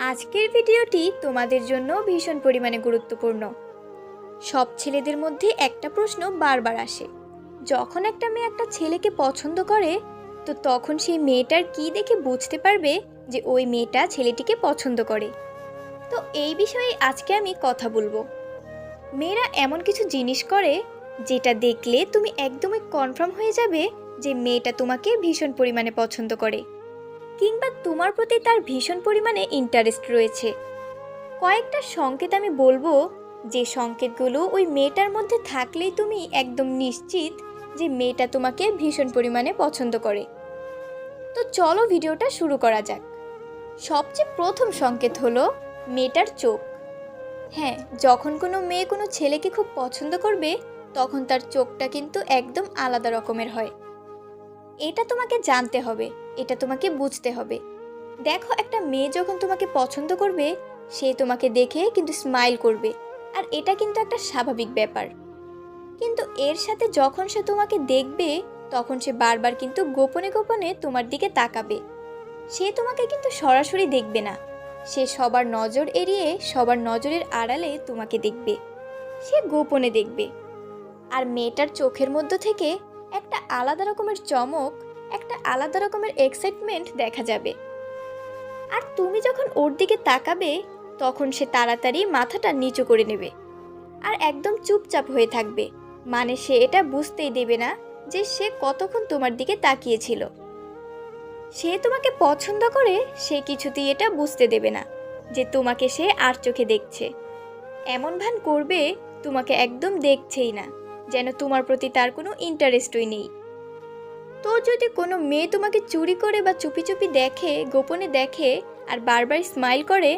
আজকের ভিডিওটি তোমাদের জন্য ভীষণ পরিমাণে গুরুত্বপূর্ণ। সব ছেলেদের মধ্যে একটা প্রশ্ন বারবার আসে, যখন একটা মেয়ে একটা ছেলেকে পছন্দ করে তো তখন সেই মেয়েটার কি দেখে বুঝতে পারবে যে ওই মেয়েটা ছেলেটিকে পছন্দ করে। তো এই বিষয়ে আজকে আমি কথা বলবো। মেয়েরা এমন কিছু জিনিস করে যেটা দেখলে তুমি একদমই কনফার্ম হয়ে যাবে যে মেয়েটা তোমাকে ভীষণ পরিমাণে পছন্দ করে, কিংবা তোমার প্রতি তার ভীষণ পরিমাণে ইন্টারেস্ট রয়েছে। কয়েকটা সংকেত আমি বলবো, যে সংকেতগুলো ওই মেয়েটার মধ্যে থাকলেই তুমি একদম নিশ্চিত যে মেয়েটা তোমাকে ভীষণ পরিমাণে পছন্দ করে। তো চলো ভিডিওটা শুরু করা যাক। সবচেয়ে প্রথম সংকেত হলো মেয়েটার চোখ। হ্যাঁ, যখন কোনো মেয়ে কোনো ছেলেকে খুব পছন্দ করবে তখন তার চোখটা কিন্তু একদম আলাদা রকমের হয়। এটা তোমাকে জানতে হবে, এটা তোমাকে বুঝতে হবে। দেখো, একটা মেয়ে যখন তোমাকে পছন্দ করবে সে তোমাকে দেখে কিন্তু স্মাইল করবে, আর এটা কিন্তু একটা স্বাভাবিক ব্যাপার। কিন্তু এর সাথে যখন সে তোমাকে দেখবে তখন সে বারবার কিন্তু গোপনে গোপনে তোমার দিকে তাকাবে। সে তোমাকে কিন্তু সরাসরি দেখবে না, সে সবার নজর এড়িয়ে সবার নজরের আড়ালে তোমাকে দেখবে, সে গোপনে দেখবে। আর মেয়েটার চোখের মধ্য থেকে একটা আলাদা রকমের চমক, একটা আলাদা রকমের এক্সাইটমেন্ট দেখা যাবে। আর তুমি যখন ওর দিকে তাকাবে তখন সে তাড়াতাড়ি মাথাটা নিচু করে নেবে আর একদম চুপচাপ হয়ে থাকবে। মানে সে এটা বুঝতেই দেবে না যে সে কতক্ষণ তোমার দিকে তাকিয়েছিল। সে তোমাকে পছন্দ করে, সে কিছুতেই এটা বুঝতে দেবে না যে তোমাকে সে আর চোখে দেখছে। এমন ভান করবে তোমাকে একদম দেখছেই না, যেন তোমার প্রতি তার কোনো ইন্টারেস্টই নেই। তো যদি কোনো মেয়ে তোমাকে চুরি করে বা চুপি চুপি দেখে, গোপনে দেখে আর বারবার স্মাইল করে,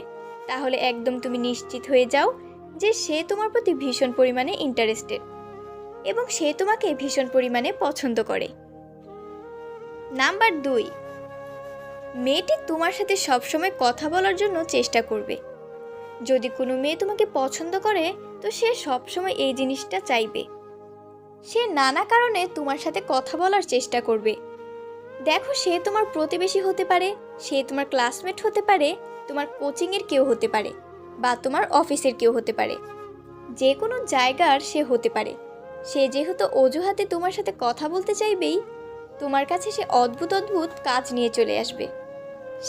তাহলে একদম তুমি নিশ্চিত হয়ে যাও যে সে তোমার প্রতি ভীষণ পরিমাণে ইন্টারেস্টেড এবং সে তোমাকে ভীষণ পরিমাণে পছন্দ করে। নাম্বার 2, মেয়েটি তোমার সাথে সবসময় কথা বলার জন্য চেষ্টা করবে। যদি কোনো মেয়ে তোমাকে পছন্দ করে তো সে সবসময় এই জিনিসটা চাইবে। সে নানা কারণে তোমার সাথে কথা বলার চেষ্টা করবে। দেখো, সে তোমার প্রতিবেশী হতে পারে, সে তোমার ক্লাসমেট হতে পারে, তোমার কোচিংয়ের কেউ হতে পারে, বা তোমার অফিসের কেউ হতে পারে। যে কোনো জায়গার সে হতে পারে। সে যেহেতু অজুহাতে তোমার সাথে কথা বলতে চাইবেই, তোমার কাছে সে অদ্ভুত অদ্ভুত কাজ নিয়ে চলে আসবে।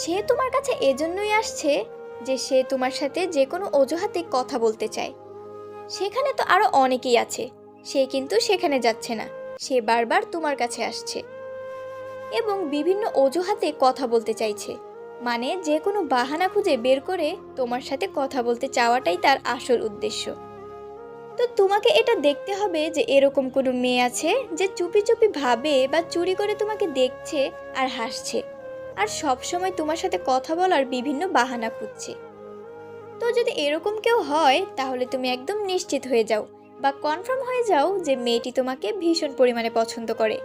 সে তোমার কাছে এজন্যই আসছে যে সে তোমার সাথে যে কোনো অজুহাতে কথা বলতে চায়। সেখানে তো আরও অনেকেই আছে, সে কিন্তু সেখানে যাচ্ছে না, সে বারবার তোমার কাছে আসছে এবং বিভিন্ন অজুহাতে কথা বলতে চাইছে। মানে যে কোনো বাহানা খুঁজে বের করে তোমার সাথে কথা বলতে চাওয়াটাই তার আসল উদ্দেশ্য। তো তোমাকে এটা দেখতে হবে যে এরকম কোনো মেয়ে আছে যে চুপি চুপি ভাবে বা চুরি করে তোমাকে দেখছে আর হাসছে, আর সব সময় তোমার সাথে কথা বলার বিভিন্ন বাহানা খুঁজছে। তো যদি এরকম কেউ হয় তাহলে তুমি একদম নিশ্চিত হয়ে যাও বা কনফার্ম হয়ে যাও যে মেয়েটি তোমাকে ভীষণ পরিমাণে পছন্দ করে।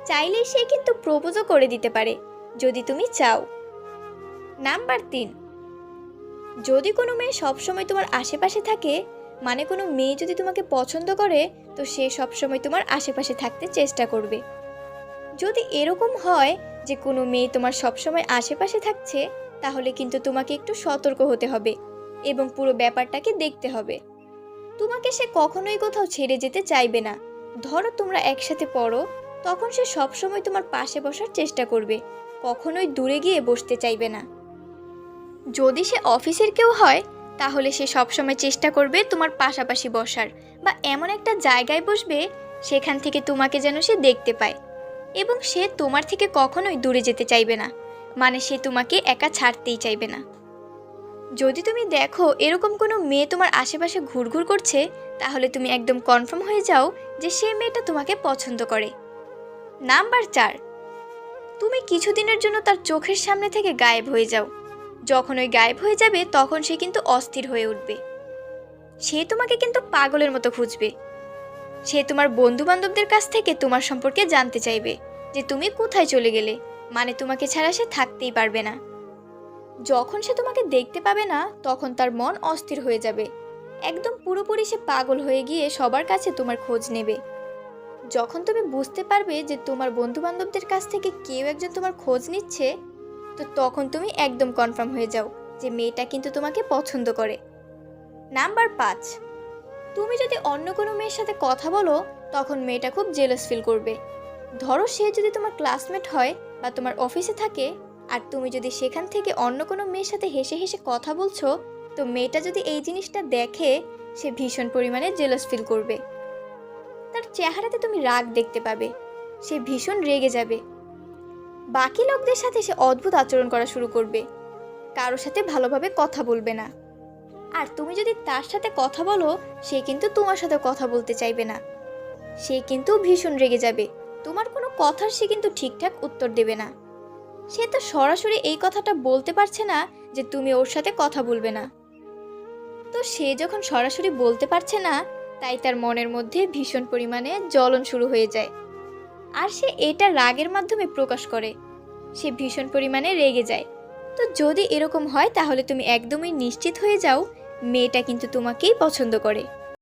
চাইলেই সে কিন্তু প্রপোজও করে দিতে পারে যদি তুমি চাও। নাম্বার 3, যদি কোনো মেয়ে সবসময় তোমার আশেপাশে থাকে, মানে কোনো মেয়ে যদি তোমাকে পছন্দ করে তো সে সবসময় তোমার আশেপাশে থাকতে চেষ্টা করবে। যদি এরকম হয় যে কোনো মেয়ে তোমার সবসময় আশেপাশে থাকছে, তাহলে কিন্তু তোমাকে একটু সতর্ক হতে হবে এবং পুরো ব্যাপারটাকে দেখতে হবে। তোমাকে সে কখনোই কোথাও ছেড়ে যেতে চাইবে না। ধরো তোমরা একসাথে পড়ো, তখন সে সবসময় তোমার পাশে বসার চেষ্টা করবে, কখনোই দূরে গিয়ে বসতে চাইবে না। যদি সে অফিসের কেউ হয় তাহলে সে সবসময় চেষ্টা করবে তোমার পাশাপাশি বসার, বা এমন একটা জায়গায় বসবে সেখান থেকে তোমাকে যেন সে দেখতে পায়, এবং সে তোমার থেকে কখনোই দূরে যেতে চাইবে না। মানে সে তোমাকে একা ছাড়তেই চাইবে না। যদি তুমি দেখো এরকম কোনো মেয়ে তোমার আশেপাশে ঘুরঘুর করছে, তাহলে তুমি একদম কনফার্ম হয়ে যাও যে সে মেয়েটা তোমাকে পছন্দ করে। নাম্বার 4, তুমি কিছুদিনের জন্য তার চোখের সামনে থেকে গায়েব হয়ে যাও। যখন ওই গায়েব হয়ে যাবে তখন সে কিন্তু অস্থির হয়ে উঠবে। সে তোমাকে কিন্তু পাগলের মতো খুঁজবে। সে তোমার বন্ধু বান্ধবদের কাছ থেকে তোমার সম্পর্কে জানতে চাইবে যে তুমি কোথায় চলে গেলে, মানে তোমাকে ছাড়া সে থাকতেই পারবে না। যখন সে তোমাকে দেখতে পাবে না তখন তার মন অস্থির হয়ে যাবে, একদম পুরোপুরি সে পাগল হয়ে গিয়ে সবার কাছে তোমার খোঁজ নেবে। যখন তুমি বুঝতে পারবে যে তোমার বন্ধু বান্ধবদের কাছ থেকে কেউ একজন তোমার খোঁজ নিচ্ছে, তো তখন তুমি একদম কনফার্ম হয়ে যাও যে মেয়েটা কিন্তু তোমাকে পছন্দ করে। নাম্বার 5, তুমি যদি অন্য কোনো মেয়ের সাথে কথা বলো তখন মেয়েটা খুব জেলাস ফিল করবে। ধরো সে যদি তোমার ক্লাসমেট হয় বা তোমার অফিসে থাকে, আর তুমি যদি সেখান থেকে অন্য কোনো মেয়ের সাথে হেসে হেসে কথা বলছো, তো মেয়েটা যদি এই জিনিসটা দেখে সে ভীষণ পরিমাণে জেলাস ফিল করবে। তার চেহারাতে তুমি রাগ দেখতে পাবে, সে ভীষণ রেগে যাবে। বাকি লোকদের সাথে সে অদ্ভুত আচরণ করা শুরু করবে, কারোর সাথে ভালোভাবে কথা বলবে না। আর তুমি যদি তার সাথে কথা বলো সে কিন্তু তোমার সাথে কথা বলতে চাইবে না, সে কিন্তু ভীষণ রেগে যাবে। তোমার কোনো কথার সে কিন্তু ঠিকঠাক উত্তর দেবে না। সে তো সরাসরি এই কথাটা বলতে পারছে না যে তুমি ওর সাথে কথা বলবে না। তো সে যখন সরাসরি বলতে পারছে না, তাই তার মনের মধ্যে ভীষণ পরিমাণে জ্বলন শুরু হয়ে যায়, আর সে এটা রাগের মাধ্যমে প্রকাশ করে। সে ভীষণ পরিমাণে রেগে যায়। তো যদি এরকম হয় তাহলে তুমি একদমই নিশ্চিত হয়ে যাও মেয়েটা কিন্তু তোমাকেই পছন্দ করে।